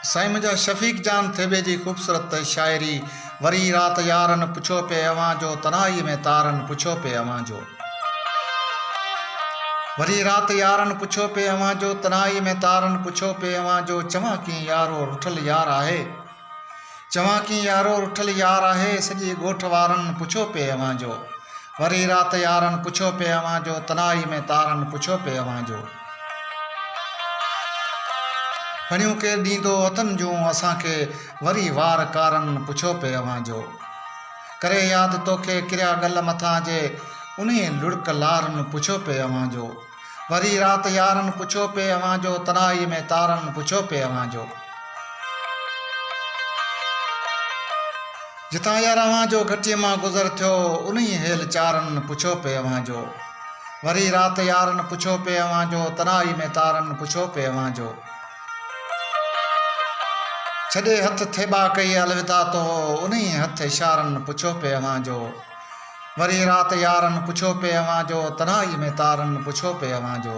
साईं मुंहिंजा शफ़ीक जान थेबे जी ख़ूबसूरत शाइरी। वरी रात यारन पुछो पे अवां जो तनाई में तारन पुछो पे अवां जो। वरी रात यारन पुछो पे अवां जो तनाई में तारन पुछो पे अवां जो। चवां की यारो रुठल यार आहे, चवां की यारो रुठल यार आहे, सॼे ॻोठ वारन पुछो पे अवां जो। वरी रात यारन पुछो पे अवां जो तनाई में तारन पुछो पे अवां जो। खणियूं के ॾींदो हथनि जूं असांखे, वरी वार कारन पुछो पे अवां जो। करे यादि तोखे किरिया गल मथां जे, उन्हीअ लुड़क लारन पुछो पे अवां जो। वरी रात यारन पुछो पे अवां जो तनाई में तारन पुछो पे अवां जो। जितां यार अवां जो घटीअ मां गुज़र थियो, उन्हीअ हेल चारन पुछो पे अवां जो। वरी रात यारन पुछो पे अवां जो तनाई में तारन पुछो पे अवां जो। छॾे हथ थेबा कई अलविदा तो, उन्हीअ हथ इशारन पुछो पे अवां जो। वरी रात यारन पुछो पे अवां जो तनाई में तारन पुछो पे अवां जो।